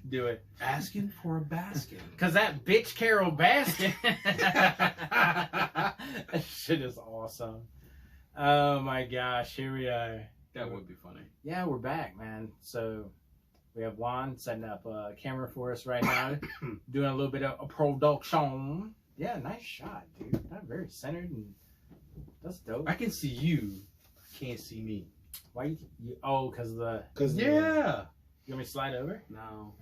Do it. Asking for a basket. Cause that bitch Carol Baskin. That shit is awesome. Oh my gosh, here we are. That would be funny. Yeah, we're back, man. So we have Juan setting up a camera for us right now, doing a little bit of a production. Yeah, nice shot, dude. Not very centered, and that's dope. I can see you. I can't see me. Why you oh, cause the yeah. You want me to slide over? No.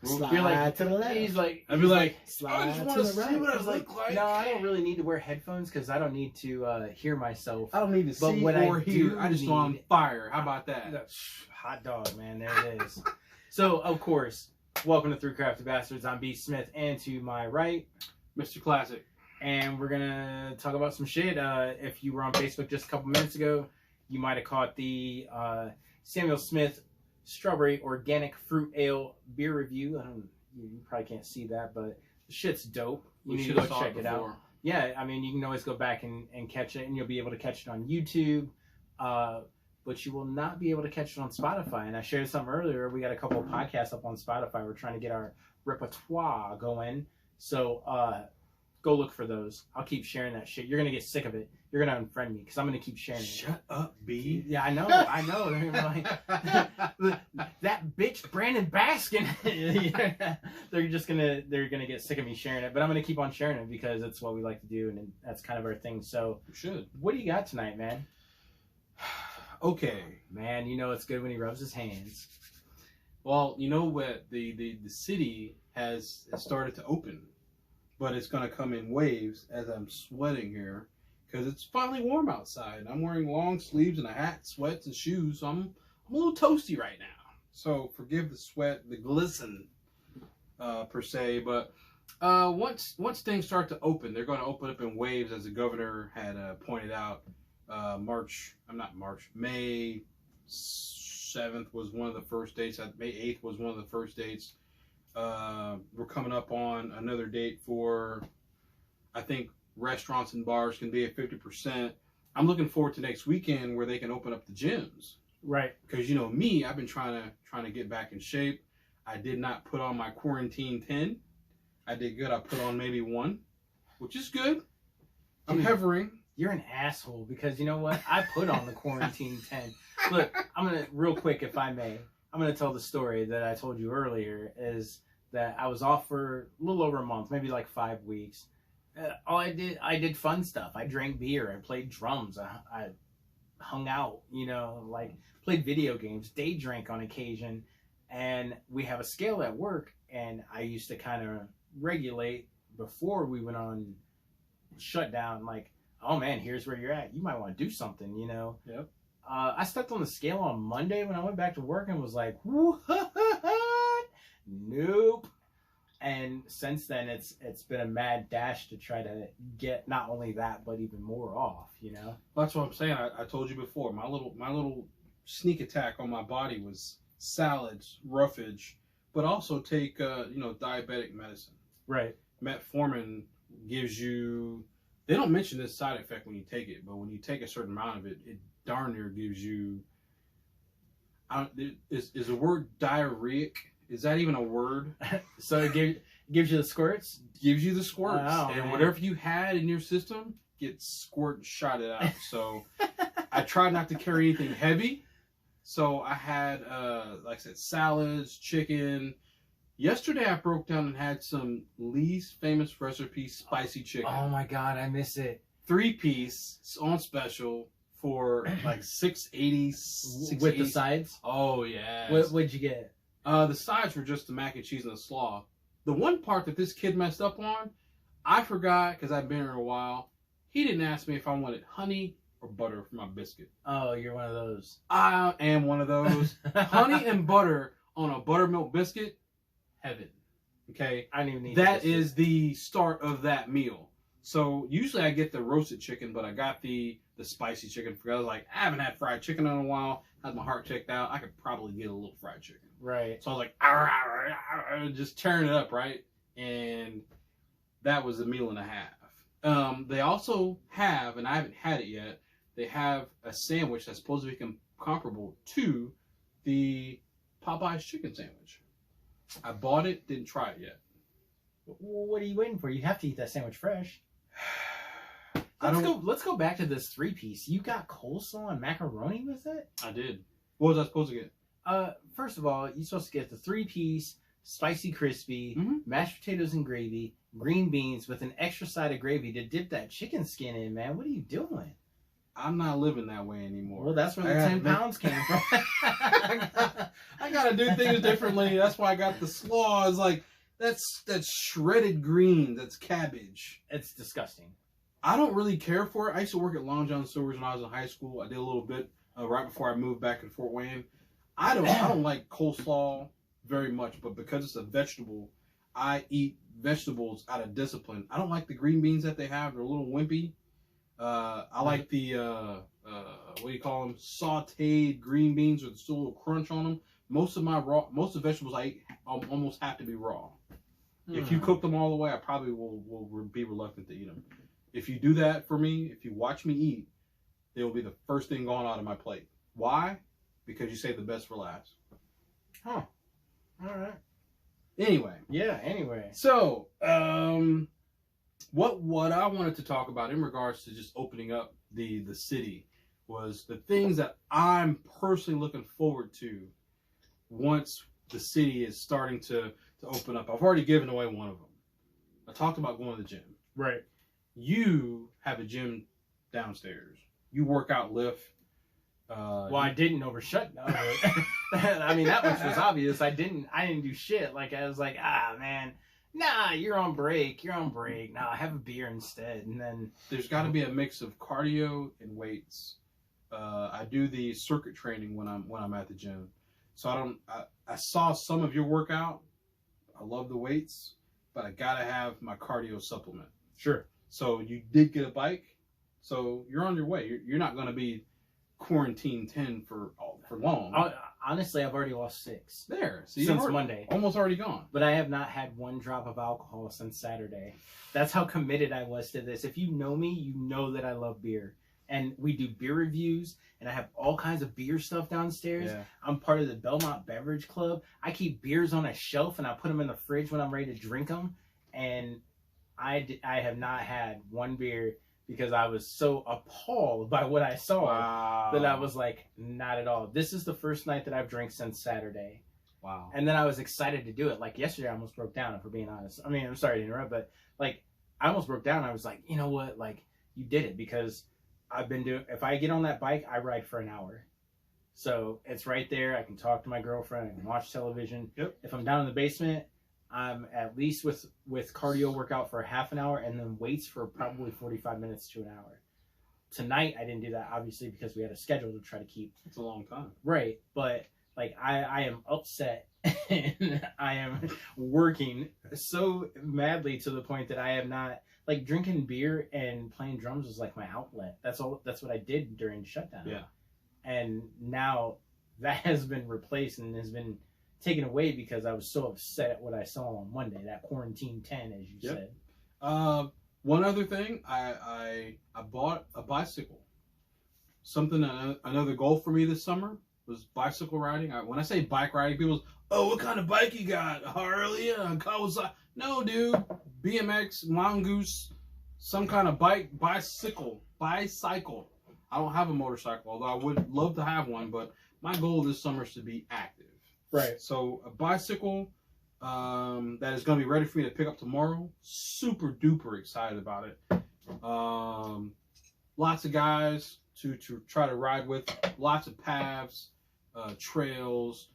Slide You're like, to the left. He's like, I'd be like, slide I just to want to the see right. what I he's like, look like. no, I don't really need to wear headphones because I don't need to hear myself. I don't need to But see what or I hear. do I just want on need- fire. How about that? Hot dog, man. There it is. So, of course, welcome to Three Crafty Bastards. I'm B. Smith, and to my right, Mr. Classic. and we're gonna talk about some shit. If you were on Facebook just a couple minutes ago, you might have caught the Samuel Smith Strawberry Organic Fruit Ale beer review. You probably can't see that, but the shit's dope. You need to go check it out. Yeah, I mean, you can always go back and catch it, and you'll be able to catch it on YouTube. But you will not be able to catch it on Spotify. And I shared something earlier. We got a couple of podcasts up on Spotify. We're trying to get our repertoire going. So go look for those. I'll keep sharing that shit. You're going to get sick of it. You're going to unfriend me because I'm going to keep sharing it. Shut up, B. Yeah, I know. They're gonna be like, that bitch Brandon Baskin. They're gonna get sick of me sharing it, but I'm gonna keep on sharing it because it's what we like to do, and that's kind of our thing. So, You should. what do you got tonight, man? Okay. Man, you know it's good when he rubs his hands. Well, you know what? The city has started to open, but it's going to come in waves as I'm sweating here because it's finally warm outside. I'm wearing long sleeves and a hat, sweats, and shoes, so I'm a little toasty right now. So forgive the sweat, the glisten, per se. But once things start to open, they're going to open up in waves, as the governor had pointed out. May 7th was one of the first dates. May 8th was one of the first dates. We're coming up on another date for, I think, restaurants and bars can be at 50%. I'm looking forward to next weekend where they can open up the gyms. Right. Because, you know, me, I've been trying to get back in shape. I did not put on my quarantine 10. I did good. I put on maybe 1, which is good. I'm Dude, hovering. You're an asshole because you know what? I put on the quarantine 10. Look, I'm going to, real quick, if I may, I'm going to tell the story that I told you earlier is that I was off for a little over a month, maybe like 5 weeks. I did fun stuff. I drank beer. I played drums. I hung out, you know, like played video games, day drank on occasion. And we have a scale at work, and I used to kind of regulate before we went on shutdown, like, oh man, here's where you're at. You might want to do something, you know? Yep. I stepped on the scale on Monday when I went back to work and was like, what? Nope. And since then, it's been a mad dash to try to get not only that, but even more off, you know? That's what I'm saying. I told you before. My little sneak attack on my body was salads, roughage, but also take diabetic medicine. Right. Metformin gives you. They don't mention this side effect when you take it, but when you take a certain amount of it, it darn near gives you. Is the word diarrheic? Is that even a word? So it gives you the squirts? Gives you the squirts. Oh, and man. whatever you had in your system gets squirt and shotted out. So I tried not to carry anything heavy. So I had, like I said, salads, chicken. Yesterday I broke down and had some Lee's famous recipe spicy chicken. Oh my God, I miss it. 3-piece on special for like $6.80. With the sides? Oh, yeah. What'd you get? The sides were just the mac and cheese and the slaw. The one part that this kid messed up on, I forgot because I've been here a while. He didn't ask me if I wanted honey or butter for my biscuit. Oh, you're one of those. I am one of those. Honey and butter on a buttermilk biscuit, heaven. Okay? I didn't even need That is the start of that meal. So usually I get the roasted chicken, but I got the spicy chicken because I was like, I haven't had fried chicken in a while. Had my heart checked out. I could probably get a little fried chicken. Right. So I was like, just tearing it up, right? And that was a meal and a half. They also have, and I haven't had it yet, they have a sandwich that's supposed to be comparable to the Popeye's chicken sandwich. I bought it, didn't try it yet. What are you waiting for? You have to eat that sandwich fresh. Let's go back to this 3-piece. You got coleslaw and macaroni with it? I did. What was I supposed to get? First of all, you're supposed to get the 3-piece, spicy crispy, mashed potatoes and gravy, green beans with an extra side of gravy to dip that chicken skin in, man. What are you doing? I'm not living that way anymore. Well, that's where the 10 pounds came from. I gotta do things differently. That's why I got the slaw. It's like, that's shredded green. That's cabbage. It's disgusting. I don't really care for it. I used to work at Long John Silver's when I was in high school. I did a little bit right before I moved back in Fort Wayne. I don't like coleslaw very much, but because it's a vegetable, I eat vegetables out of discipline. I don't like the green beans that they have. They're a little wimpy. I like the what do you call them? Sautéed green beans with still a little crunch on them. Most of the vegetables I eat almost have to be raw. If you cook them all the way, I probably will be reluctant to eat them. If you do that for me, if you watch me eat, they will be the first thing gone out of my plate. Why? Because you save the best for last. Huh. All right. Anyway. Yeah, anyway. So, what I wanted to talk about in regards to just opening up the city was the things that I'm personally looking forward to once the city is starting to open up. I've already given away one of them. I talked about going to the gym. Right. You have a gym downstairs. You work out, lift. Well, I didn't overshut. I mean, that much was obvious. I didn't do shit. Like, I was like, man, nah, you're on break. Nah, have a beer instead. And then there's got to be a mix of cardio and weights. I do the circuit training when I'm at the gym. So I saw some of your workout. I love the weights, but I gotta have my cardio supplement. Sure. So you did get a bike, so you're on your way. You're not going to be quarantine 10 for long. Honestly, I've already lost 6. There, since Monday, almost already gone. But I have not had one drop of alcohol since Saturday. That's how committed I was to this. If you know me, you know that I love beer, and we do beer reviews, and I have all kinds of beer stuff downstairs. Yeah. I'm part of the Belmont Beverage Club. I keep beers on a shelf, and I put them in the fridge when I'm ready to drink them, and I have not had one beer because I was so appalled by what I saw that I was like, not at all. This is the first night that I've drank since Saturday. Wow. And then I was excited to do it. Like yesterday, I almost broke down, if we're being honest. I mean, I'm sorry to interrupt, but like, I almost broke down. I was like, you know what? Like, you did it because I've been doing, if I get on that bike, I ride for an hour. So it's right there. I can talk to my girlfriend. I can watch television. Yep. If I'm down in the basement, I'm at least with cardio workout for half an hour and then weights for probably 45 minutes to an hour. Tonight, I didn't do that, obviously, because we had a schedule to try to keep. It's a long time. Right. But, like, I am upset and I am working so madly to the point that I have not, like, drinking beer and playing drums was like my outlet. That's what I did during shutdown. Yeah. And now that has been replaced and has been taken away because I was so upset at what I saw on Monday, that quarantine 10, as you said. One other thing, I bought a bicycle. Another goal for me this summer was bicycle riding. When I say bike riding, people say, oh, what kind of bike you got? Harley? Kawasaki? No, dude. BMX, Mongoose, some kind of bicycle. I don't have a motorcycle, although I would love to have one, but my goal this summer is to be active. Right. So a bicycle that is going to be ready for me to pick up tomorrow. Super duper excited about it. Lots of guys to try to ride with. Lots of paths, trails.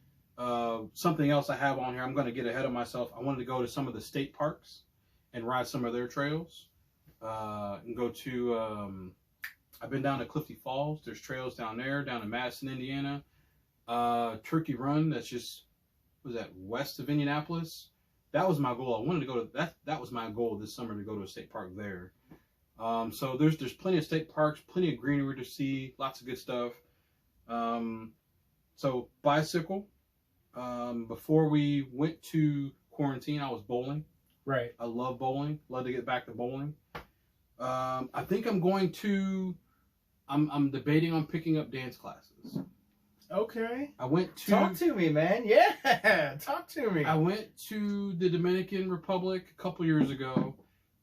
Something else I have on here. I'm going to get ahead of myself. I wanted to go to some of the state parks and ride some of their trails. And go to. I've been down to Clifty Falls. There's trails down there, down in Madison, Indiana. Turkey Run, that's just, what was that, west of Indianapolis? That was my goal. I wanted to go to that was my goal this summer, to go to a state park there. So there's plenty of state parks, plenty of greenery to see, lots of good stuff. So bicycle. Before we went to quarantine, I was bowling. Right. I love bowling. Love to get back to bowling. I think I'm going to. I'm debating on picking up dance classes. Okay. I went to Talk to me, man. Yeah, talk to me. I went to the Dominican Republic a couple years ago,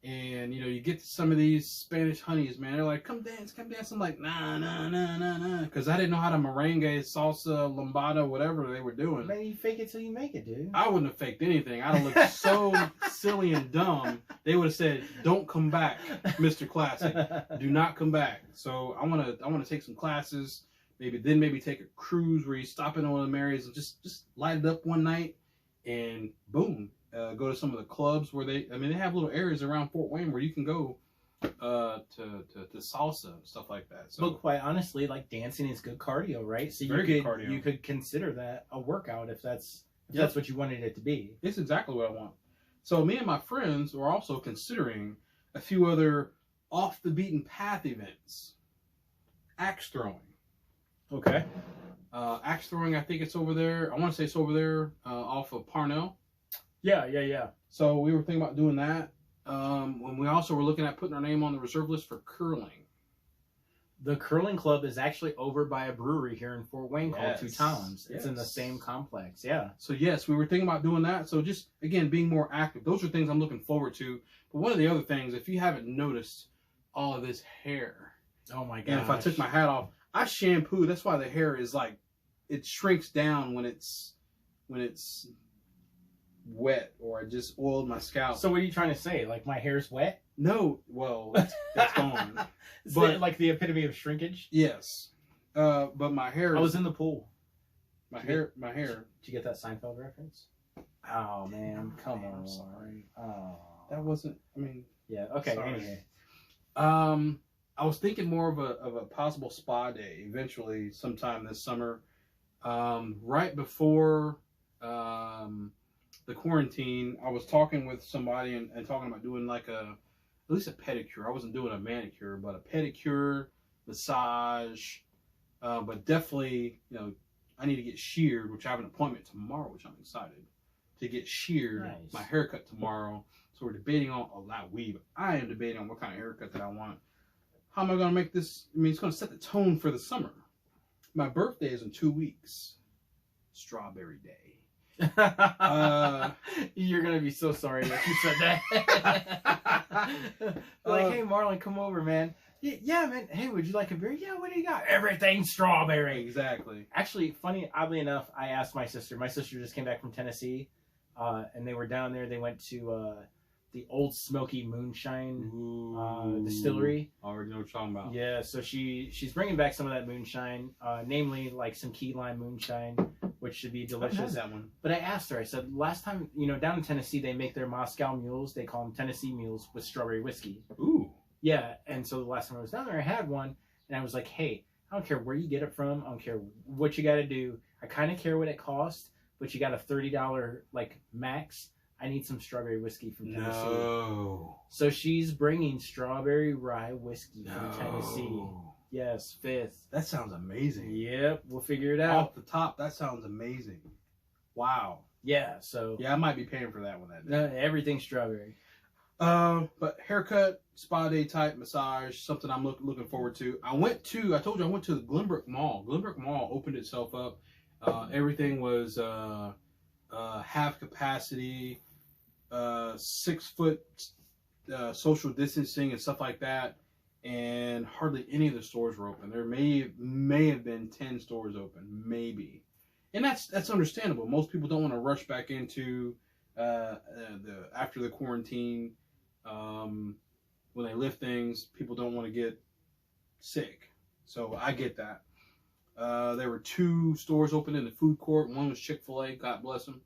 and you get some of these Spanish honeys, man. They're like, "Come dance, come dance." I'm like, nah, because I didn't know how to merengue, salsa, lambada, whatever they were doing. Man, you fake it till you make it, dude. I wouldn't have faked anything. I'd have looked so silly and dumb. They would have said, "Don't come back, Mr. Classic. Do not come back." So I want to take some classes. Maybe take a cruise where you stop in one of the areas and just light it up one night, and boom, go to some of the clubs where they have little areas around Fort Wayne where you can go to salsa and stuff like that. So, but quite honestly, like dancing is good cardio, right? So you could consider that a workout if that's what you wanted it to be. It's exactly what I want. So me and my friends were also considering a few other off the beaten path events. Axe throwing. Okay. Axe throwing, I think it's over there. I want to say it's over there off of Parnell. Yeah. So we were thinking about doing that. When we also were looking at putting our name on the reserve list for curling. The curling club is actually over by a brewery here in Fort Wayne called Yes. Two Towns. It's in the Yes. same complex. Yeah. So yes, we were thinking about doing that. So just, again, being more active. Those are things I'm looking forward to. But one of the other things, if you haven't noticed all of this hair. Oh my god. And if I took my hat off, I shampoo. That's why the hair is like, it shrinks down when it's wet, or I just oiled my scalp. So what are you trying to say? Like my hair's wet? No, well, that's gone. Is But- it like the epitome of shrinkage? Yes, but my hair. I was in the pool. my hair. Did you get that Seinfeld reference? Oh man, come on. I'm sorry. Oh. That wasn't. I mean, Yeah. Okay. Sorry. Anyway. I was thinking more of a possible spa day eventually, sometime this summer, right before the quarantine. I was talking with somebody and talking about doing like at least a pedicure. I wasn't doing a manicure, but a pedicure, massage, but definitely, I need to get sheared, which I have an appointment tomorrow, which I'm excited to get sheared. Nice. My haircut tomorrow. So we're debating on I am debating on what kind of haircut that I want. How am I going to make this? I mean, it's going to set the tone for the summer. My birthday is in 2 weeks. Strawberry Day. You're gonna be so sorry that you said that. Like, hey Marlon, come over, man. Yeah, man. Hey, would you like a beer? Yeah, what do you got? Everything strawberry. Exactly. Actually, oddly enough, I asked my sister. My sister just came back from Tennessee, and they were down there. They went to the Old Smoky Moonshine distillery. I already know what you're talking about. Yeah, so she's bringing back some of that moonshine, namely like some key lime moonshine, which should be I haven't had delicious. that one. But I asked her, I said, last time, down in Tennessee, they make their Moscow mules. They call them Tennessee mules with strawberry whiskey. Ooh. Yeah, and so the last time I was down there, I had one, and I was like, hey, I don't care where you get it from. I don't care what you got to do. I kind of care what it costs, but you got a $30, like, max. I need some strawberry whiskey from Tennessee. No. So she's bringing strawberry rye whiskey from Tennessee. Yes, 5th. That sounds amazing. Yep, we'll figure it out. Off the top, that sounds amazing. Wow. Yeah, so Yeah, I might be paying for that one that day. everything's strawberry. But haircut, spa day type, massage, something I'm looking forward to. I told you I went to the Glenbrook Mall. Glenbrook Mall opened itself up. Everything was half capacity, 6 foot social distancing and stuff like that. And hardly any of the stores were open. There may have been 10 stores open, maybe, and that's understandable. Most people don't want to rush back into after the quarantine. When they lift things, people don't want to get sick, so I get that. There were 2 stores open in the food court. One was Chick-fil-A. God bless them.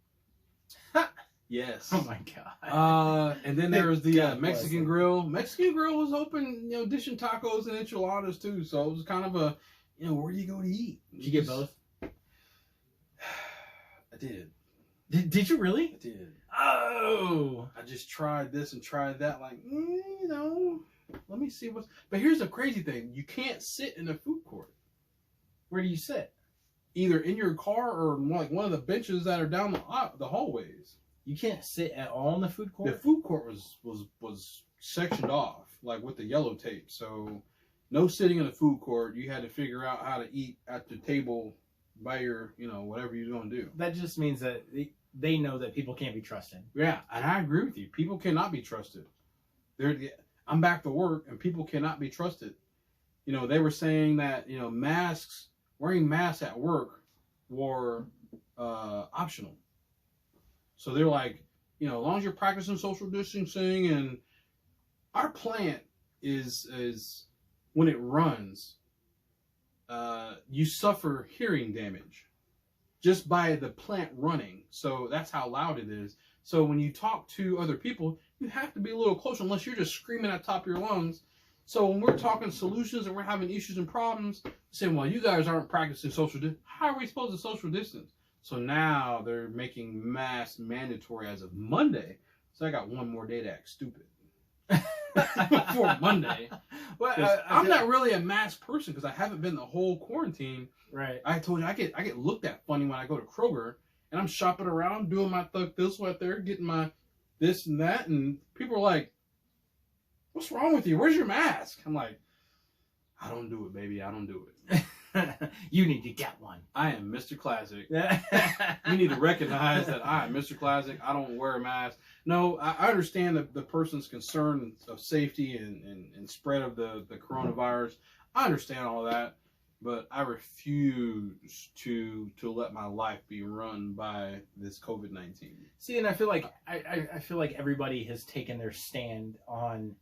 Yes. Oh my god. And then there was the God bless Mexican them. Grill. Mexican Grill was open, dishing tacos and enchiladas too. So it was kind of a, where do you go to eat? Did you get both? I did. Did you really? I did. Oh. I just tried this and tried that. Like, let me see what's. But here's the crazy thing: you can't sit in a food court. Where do you sit? Either in your car or like one of the benches that are down the hallways. You can't sit at all in the food court? The food court was sectioned off, like with the yellow tape. So no sitting in the food court. You had to figure out how to eat at the table by your, whatever you're going to do. That just means that they know that people can't be trusted. Yeah, and I agree with you. People cannot be trusted. I'm back to work, and people cannot be trusted. They were saying that, wearing masks at work were optional. So they're like, as long as you're practicing social distancing, and our plant is when it runs, you suffer hearing damage just by the plant running. So that's how loud it is. So when you talk to other people, you have to be a little closer, unless you're just screaming at the top of your lungs. So when we're talking solutions and we're having issues and problems, saying, well, you guys aren't practicing social distance. How are we supposed to social distance? So now they're making masks mandatory as of Monday. So I got one more day to act stupid. For Monday. Well, I'm not really a mask person because I haven't been the whole quarantine. Right. I told you I get looked at funny when I go to Kroger and I'm shopping around doing my thug this right there, getting my this and that, and people are like, "What's wrong with you? Where's your mask?" I'm like, "I don't do it, baby. I don't do it." You need to get one. I am Mr. Classic. You need to recognize that I am Mr. Classic. I don't wear a mask. No, I understand the person's concern of safety and spread of the coronavirus. I understand all that, but I refuse to let my life be run by this COVID-19. See, and I feel like I feel like everybody has taken their stand on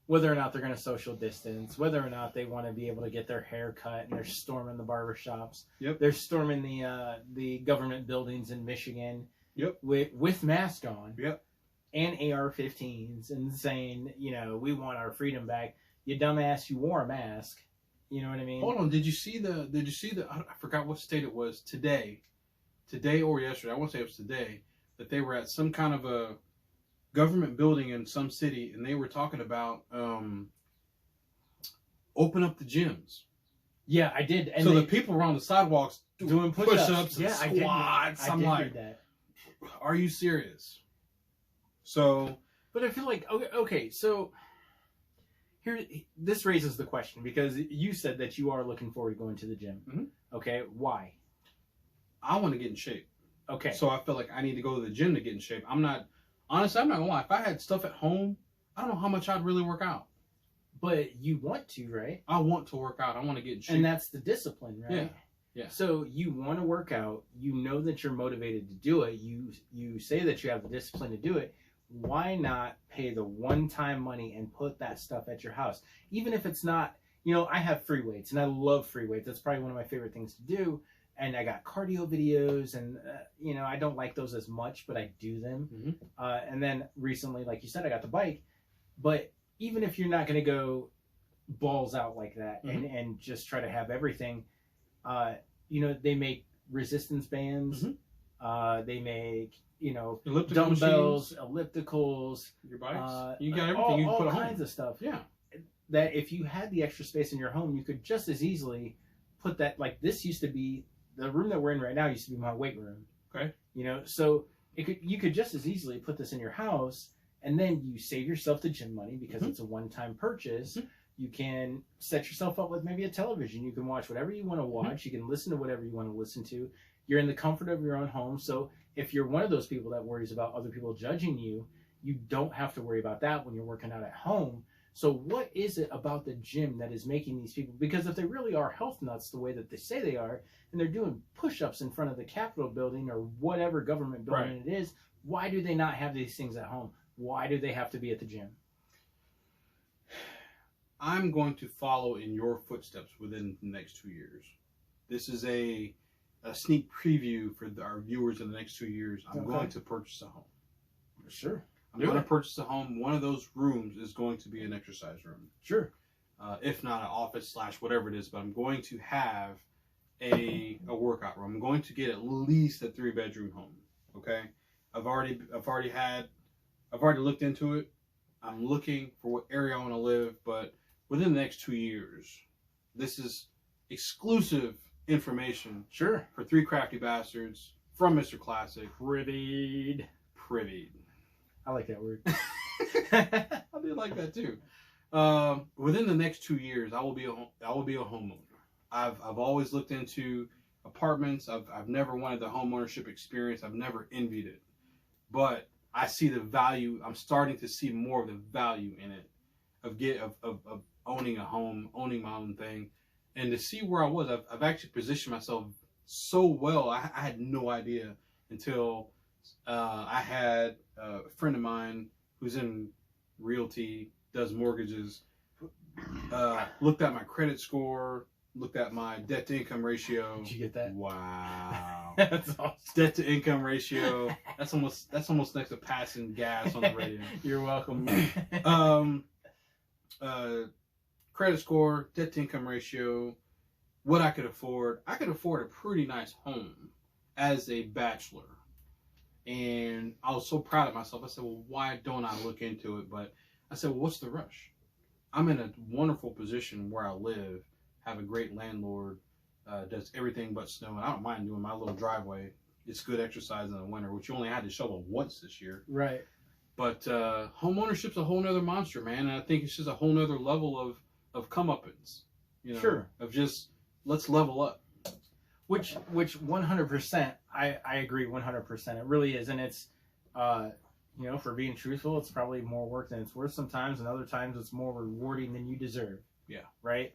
whether or not they're going to social distance, whether or not they want to be able to get their hair cut, and they're storming the barbershops. Yep. They're storming the government buildings in Michigan. Yep. With masks on. Yep. And AR-15s, and saying, we want our freedom back. You dumbass, you wore a mask. You know what I mean? Hold on. Did you see the? I forgot what state it was today or yesterday. I want to say it was today that they were at some kind of a government building in some city, and they were talking about open up the gyms. Yeah, I did. And so the people were on the sidewalks doing push-ups and squats. I'm like, that. Are you serious? So, but I feel like okay. So here, this raises the question, because you said that you are looking forward to going to the gym. Mm-hmm. Okay, why? I want to get in shape. Okay. So I feel like I need to go to the gym to get in shape. Honestly, I'm not gonna lie. If I had stuff at home, I don't know how much I'd really work out. But you want to, right? I want to work out. I want to get in shape. And that's the discipline, right? Yeah. Yeah. So you want to work out. You know that you're motivated to do it. You say that you have the discipline to do it. Why not pay the one-time money and put that stuff at your house? Even if it's not, I have free weights, and I love free weights. That's probably one of my favorite things to do. And I got cardio videos, and I don't like those as much, but I do them. Mm-hmm. And then recently, like you said, I got the bike. But even if you're not going to go balls out like that, mm-hmm. and just try to have everything, they make resistance bands. Mm-hmm. They make dumbbells, ellipticals, your bikes. You got everything. All, you can put all kinds of stuff. Yeah. That if you had the extra space in your home, you could just as easily put that. Like, this used to be the room that we're in right now. Used to be my weight room. Okay. So you could just as easily put this in your house, and then you save yourself the gym money because mm-hmm. it's a one-time purchase. Mm-hmm. You can set yourself up with maybe a television. You can watch whatever you want to watch. Mm-hmm. You can listen to whatever you want to listen to. You're in the comfort of your own home. So if you're one of those people that worries about other people judging you, you don't have to worry about that when you're working out at home. So what is it about the gym that is making these people, because if they really are health nuts the way that they say they are, and they're doing push-ups in front of the Capitol building or whatever government building right. it is, why do they not have these things at home? Why do they have to be at the gym? I'm going to follow in your footsteps within the next 2 years. This is a sneak preview for our viewers in the next 2 years. I'm going to purchase a home. Sure. I'm going to purchase a home. One of those rooms is going to be an exercise room. Sure. If not an office / whatever it is, but I'm going to have a workout room. I'm going to get at least a 3-bedroom home. Okay. I've already looked into it. I'm looking for what area I want to live, but within the next 2 years, this is exclusive information. Sure. For 3 crafty bastards from Mr. Classic. Privied. I like that word. I do like that too. Within the next 2 years, I will be a homeowner. I've always looked into apartments. I've never wanted the home ownership experience. I've never envied it, but I see the value. I'm starting to see more of the value in it of owning a home, owning my own thing, and to see where I was. I've actually positioned myself so well. I had no idea until I had a friend of mine who's in realty, does mortgages, looked at my credit score, looked at my debt to income ratio. Did you get that? Wow. That's awesome. Debt to income ratio. That's almost next to passing gas on the radio. You're welcome. Credit score, debt to income ratio, what I could afford. I could afford a pretty nice home as a bachelor. And I was so proud of myself. I said, well, why don't I look into it? But I said, well, what's the rush? I'm in a wonderful position where I live, have a great landlord, does everything but snow. And I don't mind doing my little driveway. It's good exercise in the winter, which you only had to shovel once this year. Right. But home ownership's a whole nother monster, man. And I think it's just a whole nother level of comeuppance. You know, Sure. Of just, let's level up. Which 100%, I agree 100%. It really is. And it's, for being truthful, it's probably more work than it's worth sometimes. And other times it's more rewarding than you deserve. Yeah. Right?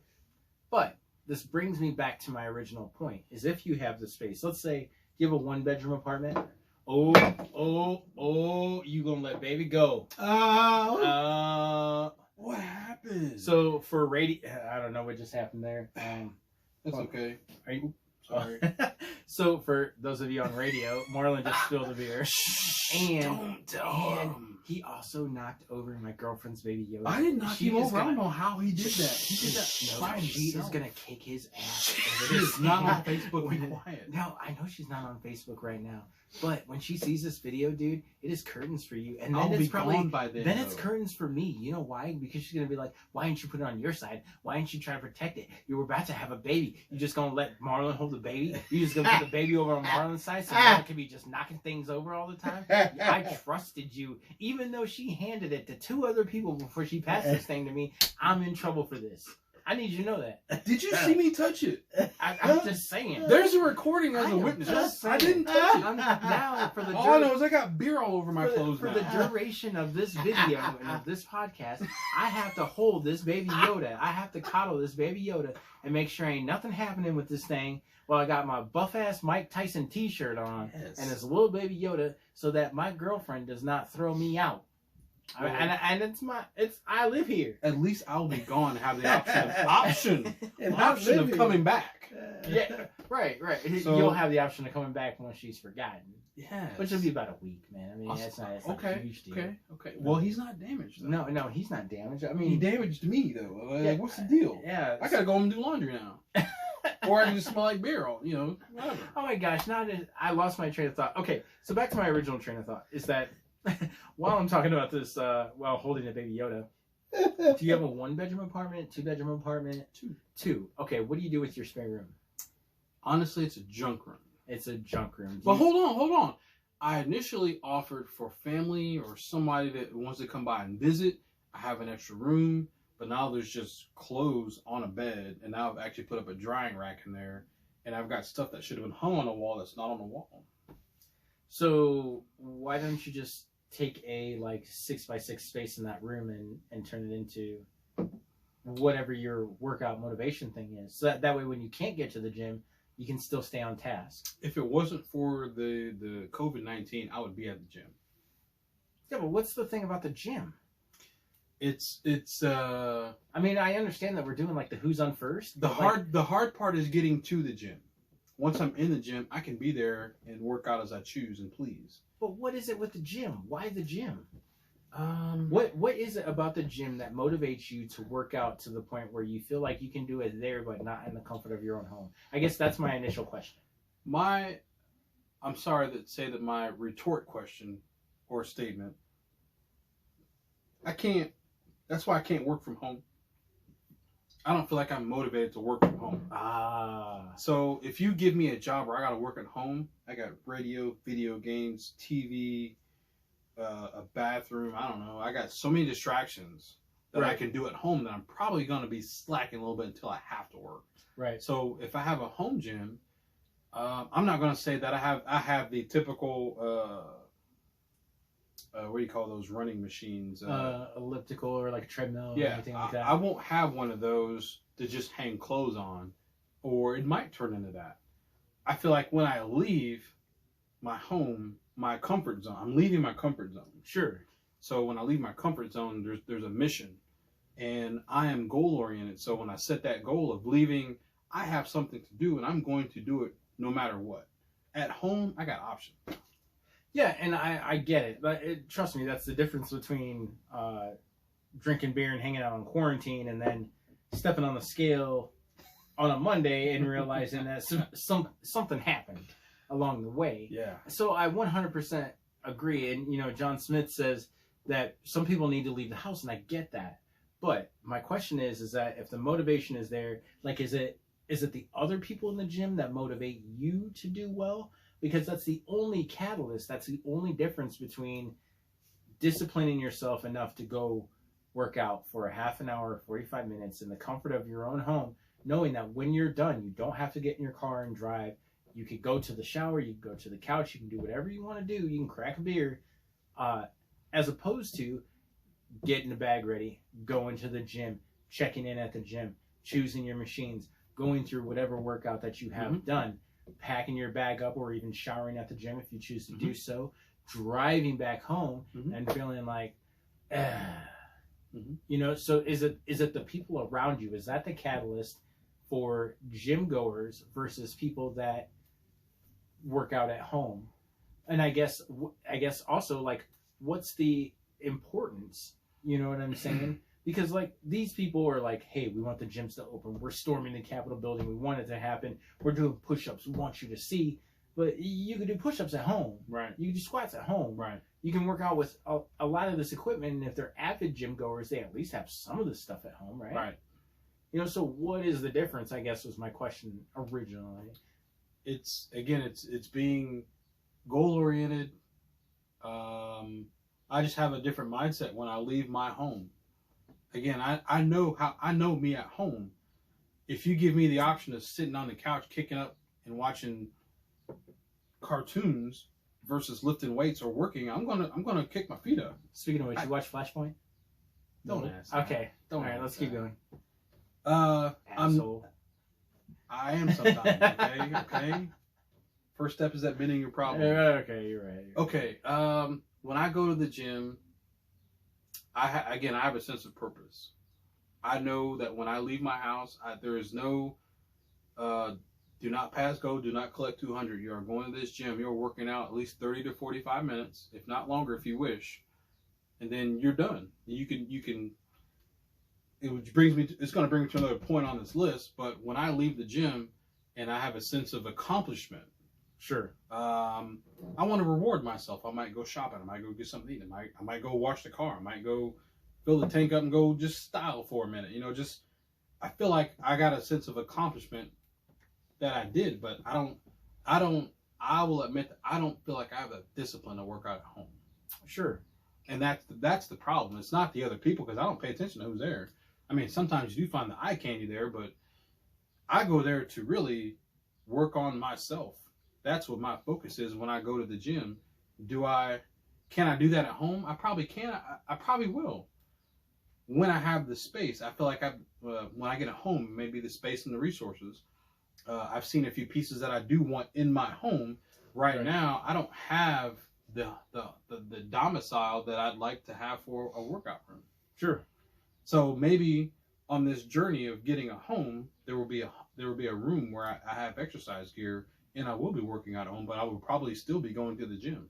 But this brings me back to my original point, is if you have the space, let's say you have a 1-bedroom apartment. You gonna let baby go. What happened? So for radio, I don't know what just happened there. That's okay. Are you? Sorry. So for those of you on radio, Marlon just spilled a beer. And he also knocked over my girlfriend's baby Yoda. I didn't knock him over. I don't know how he did that. He did that. No, she is gonna kick his ass. She is not on Facebook. Be quiet. No, I know she's not on Facebook right now. But when she sees this video, dude, it is curtains for you. And then I'll it's be probably gone by then. it's curtains for me. You know why? Because she's gonna be like, why didn't you put it on your side? Why didn't you try to protect it? You were about to have a baby. You just gonna let Marlon hold the baby? You just gonna put the baby over on Marlon's side so Marlon can be just knocking things over all the time? I trusted you. Even though she handed it to 2 other people before she passed this thing to me, I'm in trouble for this. I need you to know that. Did you see me touch it? I'm just saying. There's a recording as a witness. I didn't touch it. Now, for the all I know is I got beer all over my clothes for now. the duration of this video and of this podcast, I have to hold this baby Yoda. I have to coddle this baby Yoda and make sure ain't nothing happening with this thing while I got my buff-ass Mike Tyson t-shirt on and this little baby Yoda so that my girlfriend does not throw me out. And I live here. At least I'll be gone and have the option of coming back. Yeah, right. So, you'll have the option of coming back once she's forgotten. Yeah, which will be about a week, man. I mean, awesome. that's not okay. A huge deal. Okay. Well, he's not damaged, though. No, he's not damaged. I mean, he damaged me though. What's the deal? Yeah, I gotta go home and do laundry now. Or I can just smell like beer, whatever. Oh my gosh, I lost my train of thought. Okay, so back to my original train of thought is that while I'm talking about this, while holding a baby Yoda, do you have a 1-bedroom apartment, 2-bedroom apartment? Two. Okay, what do you do with your spare room? Honestly, it's a junk room. It's a junk room. But hold on. I initially offered for family or somebody that wants to come by and visit. I have an extra room, but now there's just clothes on a bed, and now I've actually put up a drying rack in there, and I've got stuff that should have been hung on the wall that's not on the wall. So why don't you just take a 6x6 space in that room and turn it into whatever your workout motivation thing is? So that way when you can't get to the gym, you can still stay on task. If it wasn't for the COVID-19, I would be at the gym. Yeah, but what's the thing about the gym? It's I mean, I understand that we're doing the who's on first. The hard part is getting to the gym. Once I'm in the gym, I can be there and work out as I choose and please. But what is it with the gym? Why the gym? What is it about the gym that motivates you to work out to the point where you feel like you can do it there but not in the comfort of your own home? I guess that's my initial question. I'm sorry to say that my retort question or statement, that's why I can't work from home. I don't feel like I'm motivated to work from home. So if you give me a job where I got to work at home, I got radio, video games, TV, a bathroom, I don't know. I got so many distractions that I can do at home that I'm probably going to be slacking a little bit until I have to work. Right. So if I have a home gym, I'm not going to say that I have the typical what do you call those running machines? Elliptical or like a treadmill or Yeah, anything like that. I won't have one of those to just hang clothes on, or it might turn into that. I feel like when I leave my home, my comfort zone, I'm leaving my comfort zone. Sure. So when I leave my comfort zone, there's a mission, and I am goal oriented. So when I set that goal of leaving, I have something to do, and I'm going to do it no matter what. At home, I got options. Yeah, and I get it, but trust me, that's the difference between drinking beer and hanging out in quarantine, and then stepping on the scale on a Monday and realizing that something happened along the way. Yeah. So I 100% agree, and John Smith says that some people need to leave the house, and I get that. But my question is that if the motivation is there, like, is it the other people in the gym that motivate you to do well? Because that's the only catalyst. That's the only difference between disciplining yourself enough to go work out for a half an hour, 45 minutes in the comfort of your own home, knowing that when you're done, you don't have to get in your car and drive. You could go to the shower, you can go to the couch, you can do whatever you want to do. You can crack a beer, as opposed to getting the bag ready, going to the gym, checking in at the gym, choosing your machines, going through whatever workout that you have done, packing your bag up, or even showering at the gym if you choose to do so, driving back home and feeling like, so is it the people around you? Is that the catalyst for gym goers versus people that work out at home? And I guess also, like, what's the importance? You know what I'm saying? Because, like, these people are like, hey, we want the gyms to open. We're storming the Capitol building. We want it to happen. We're doing push-ups. We want you to see. But you can do push-ups at home. Right. You can do squats at home. Right. You can work out with a lot of this equipment. And if they're avid gym goers, they at least have some of this stuff at home, right? Right. So what is the difference, I guess, was my question originally. It's being goal-oriented. I just have a different mindset when I leave my home. Again, I know me at home. If you give me the option of sitting on the couch, kicking up and watching cartoons versus lifting weights or working, I'm gonna kick my feet up. Speaking of which, you watch Flashpoint? Don't ask. Okay. Don't. All right, let's keep going. Asshole. I am sometimes. Okay. First step is admitting your problem. Okay, you're right. Okay. When I go to the gym, I have a sense of purpose. I know that when I leave my house, there is no do not pass go, do not collect 200. You are going to this gym. You're working out at least 30 to 45 minutes, if not longer, if you wish, and then you're done. You can. It's going to bring me to another point on this list. But when I leave the gym, and I have a sense of accomplishment. Sure. I want to reward myself. I might go shopping. I might go get something to eat. I might go wash the car. I might go fill the tank up and go just style for a minute. I feel like I got a sense of accomplishment that I did, but I will admit that I don't feel like I have the discipline to work out at home. Sure. And that's the problem. It's not the other people, because I don't pay attention to who's there. I mean, sometimes you do find the eye candy there, but I go there to really work on myself. That's what my focus is when I go to the gym. Can I do that at home? I probably can. I probably will. When I have the space, I feel like when I get at home, maybe the space and the resources. I've seen a few pieces that I do want in my home. Right now, I don't have the domicile that I'd like to have for a workout room. Sure. So maybe on this journey of getting a home, there will be a room where I have exercise gear, and I will be working out at home, but I will probably still be going to the gym.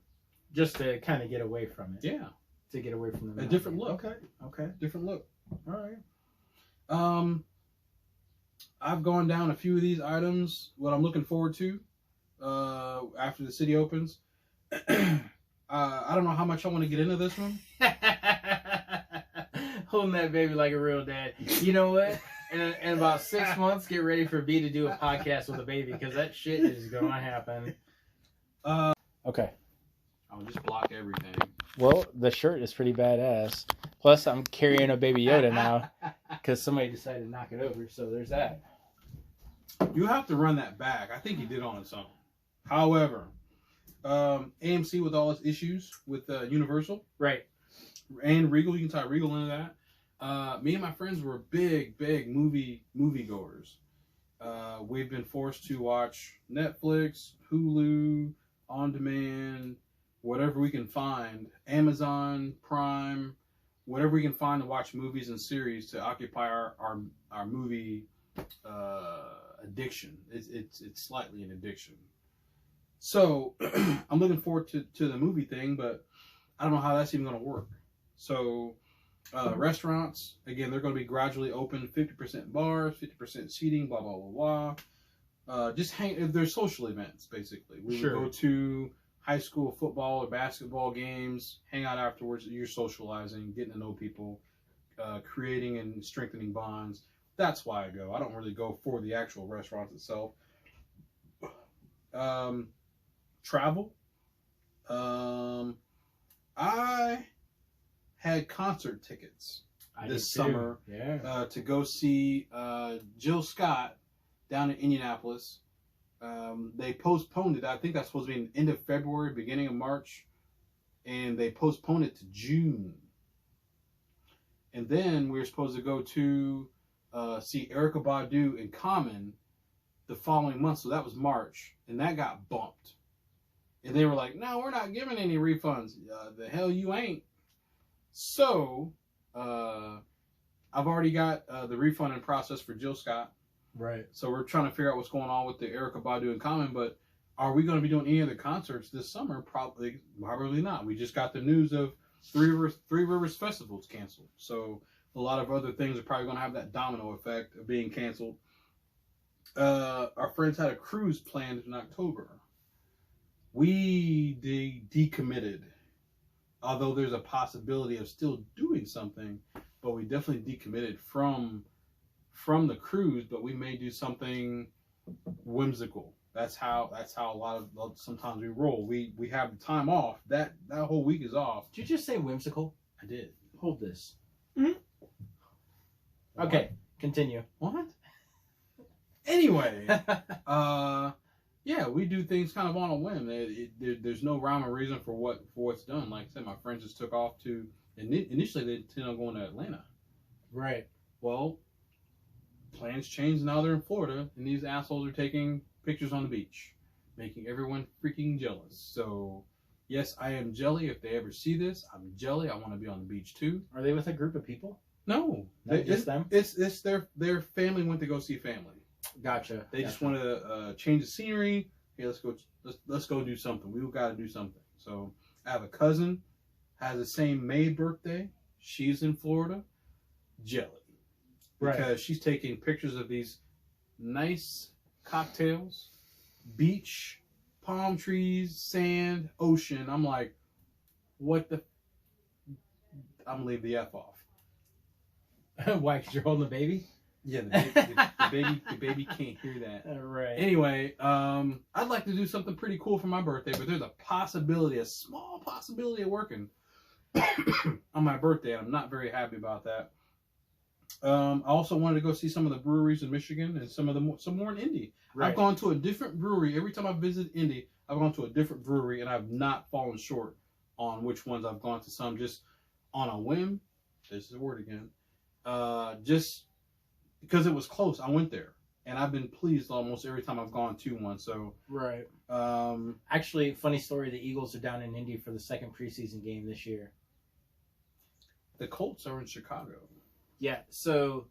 Just to kind of get away from it. Yeah. To get away from a different look. Okay. Different look. All right. I've gone down a few of these items. What I'm looking forward to after the city opens. I don't know how much I want to get into this one. Holding that baby like a real dad. You know what? In about 6 months, get ready for B to do a podcast with a baby, because that shit is going to happen. Okay. I'll just block everything. Well, the shirt is pretty badass. Plus, I'm carrying a Baby Yoda now because somebody decided to knock it over. So there's that. You have to run that back. I think he did on its own. However, AMC with all its issues with Universal, Right. and Regal, you can tie Regal into that. Me and my friends were big moviegoers. We've been forced to watch Netflix, Hulu, on demand, whatever we can find, Amazon Prime, whatever we can find to watch movies and series to occupy our movie addiction. It's slightly an addiction. So I'm looking forward to the movie thing, but I don't know how that's even going to work. So restaurants, again, they're going to be gradually open, 50% bars, 50% seating, blah, blah, blah, blah. Just there's social events, basically. We would go to high school football or basketball games, hang out afterwards. You're socializing, getting to know people, creating and strengthening bonds. That's why I go. I don't really go for the actual restaurants itself. Travel. I had concert tickets this summer to go see Jill Scott down in Indianapolis. They postponed it. I think that's supposed to be end of February, beginning of March, and they postponed it to June. And then we were supposed to go to see Erykah Badu in Common the following month, so that was March, and that got bumped. And they were like, "No, we're not giving any refunds." The hell you ain't. So, I've already got the refund in process for Jill Scott. Right. So we're trying to figure out what's going on with the Erykah Badu in Common. But are we going to be doing any other concerts this summer? Probably not. We just got the news of Three Rivers Festival's canceled. So a lot of other things are probably going to have that domino effect of being canceled. Our friends had a cruise planned in October. We decommitted. Although there's a possibility of still doing something, but we definitely decommitted from the cruise, but we may do something whimsical. That's how a lot of sometimes we roll. We have the time off. That whole week is off. Did you just say whimsical? I did. Hold this. Mm-hmm. Okay, continue. What? Anyway, yeah, we do things kind of on a whim. There's no rhyme or reason for what's done. Like I said, my friends just took off to. Initially, they intended on going to Atlanta. Right. Well, plans changed. Now they're in Florida, and these assholes are taking pictures on the beach, making everyone freaking jealous. So, yes, I am jelly. If they ever see this, I'm jelly. I want to be on the beach too. Are they with a group of people? No, just them. It's their family went to go see family. Gotcha. They just want to change the scenery. Hey, let's go do something. We've got to do something. So I have a cousin, has the same May birthday. She's in Florida. Jelly. Because she's taking pictures of these nice cocktails, beach, palm trees, sand, ocean. I'm like, what the? I'm gonna leave the F off. Why? Because you're holding a baby? Yeah, the baby can't hear that. Right. Anyway, I'd like to do something pretty cool for my birthday, but there's a small possibility of working on my birthday, and I'm not very happy about that. I also wanted to go see some of the breweries in Michigan and some more in Indy. Right. I've gone to a different brewery every time I visit Indy. I've gone to a different brewery, and I've not fallen short on which ones I've gone to. Some just on a whim. This is the word again. Just because it was close, I went there, and I've been pleased almost every time I've gone to one. So right. Actually, funny story: the Eagles are down in Indy for the second preseason game this year. The Colts are in Chicago. Yeah. So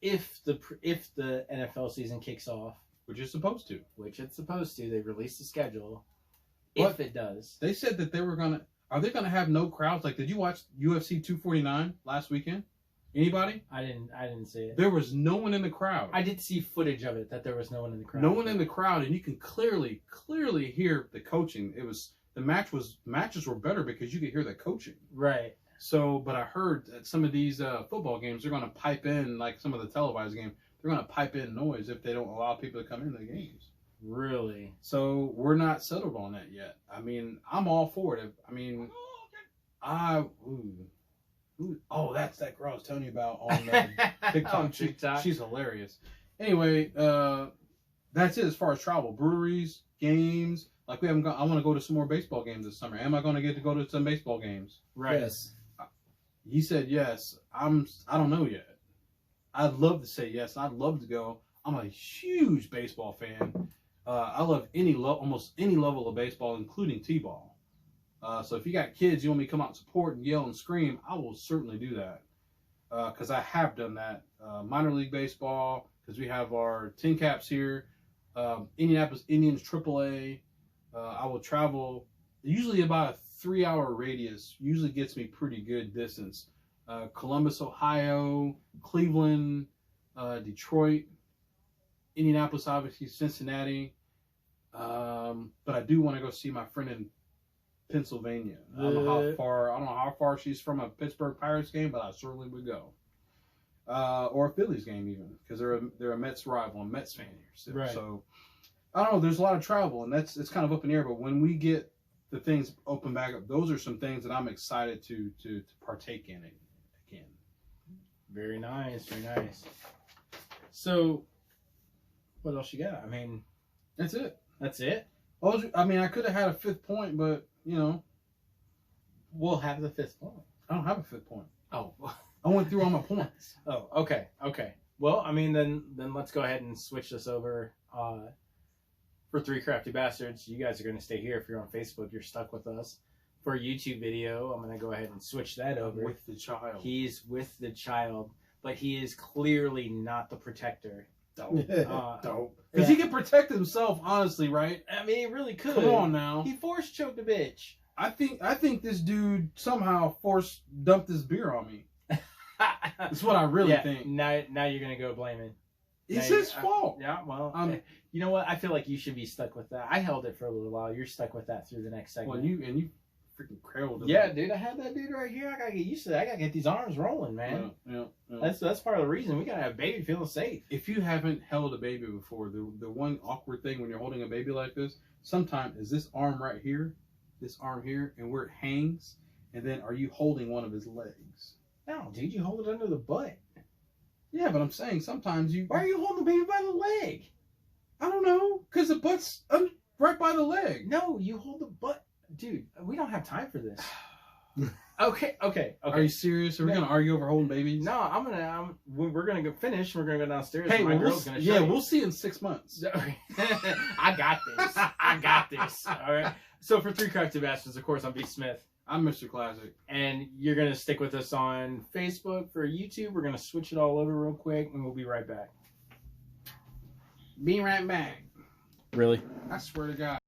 if the NFL season kicks off, which it's supposed to, they release the schedule. But if it does, they said that they were gonna. Are they gonna have no crowds? Like, did you watch UFC 249 last weekend? Anybody? I didn't see it. There was no one in the crowd. I did see footage of it that there was no one in the crowd. No one in the crowd, and you can clearly hear the coaching. Matches were better because you could hear the coaching. Right. So, but I heard that some of these football games, they're going to pipe in, like some of the televised games, they're going to pipe in noise if they don't allow people to come into the games. Really? So we're not settled on that yet. I mean, I'm all for it. I mean, that's that girl I was telling you about on TikTok. She's hilarious. Anyway, that's it as far as travel. Breweries, games. Like we haven't gone. I want to go to some more baseball games this summer. Am I going to get to go to some baseball games? Right. Yes. He said yes. I don't know yet. I'd love to say yes. I'd love to go. I'm a huge baseball fan. I love almost any level of baseball, including t-ball. So if you got kids, you want me to come out and support and yell and scream, I will certainly do that. Because I have done that. Minor league baseball, because we have our tin caps here. Indianapolis Indians AAA. I will travel usually about a 3-hour radius. Usually gets me pretty good distance. Columbus, Ohio, Cleveland, Detroit, Indianapolis, obviously Cincinnati. But I do want to go see my friend in Pennsylvania. I don't know how far she's from a Pittsburgh Pirates game, but I certainly would go. Or a Phillies game even, because they're a Mets rival, and Mets fan here. So, Right. So I don't know. There's a lot of travel, and it's kind of up in the air. But when we get the things open back up, those are some things that I'm excited to partake in it again. Very nice. Very nice. So, what else you got? I mean, That's it. that's it. I mean, I could have had a fifth point, but We'll have the fifth point. I don't have a fifth point. Oh. I went through all my points. Oh, okay. Well, I mean, then let's go ahead and switch this over. For Three Crafty Bastards, you guys are going to stay here. If you're on Facebook, you're stuck with us. For a YouTube video, I'm going to go ahead and switch that over. With the child. He's with the child, but he is clearly not the protector. Dope. Dope. Because he can protect himself, honestly, right? I mean, he really could. Come on now. He force choked a bitch. I think this dude somehow dumped this beer on me. That's what I really think. Now you're going to go blame it. It's Now his fault. Yeah, well, Um, you know what? I feel like you should be stuck with that. I held it for a little while. You're stuck with that through the next segment. Well, you freaking cradled him. Yeah, dude, I had that dude right here. I gotta get used to that. I gotta get these arms rolling, man. Yeah. That's part of the reason we gotta have baby feeling safe. If you haven't held a baby before, the one awkward thing when you're holding a baby like this, sometimes is this arm right here, this arm here, and where it hangs, and then are you holding one of his legs? No, dude, you hold it under the butt. Yeah, but I'm saying sometimes you. Why are you holding the baby by the leg? I don't know, because the butt's right by the leg. No, you hold the butt, dude. We don't have time for this. Okay. Are you serious? Are we No. gonna argue over holding babies? No, we're gonna go finish. We're gonna go downstairs. Hey, and my well, girl's gonna show you. we'll see you in 6 months. I got this. All right. So for Three Crafty Bastards, of course, I'm B. Smith. I'm Mr. Classic. And you're going to stick with us on Facebook. For YouTube, we're going to switch it all over real quick, and we'll be right back. Be right back. Really? I swear to God.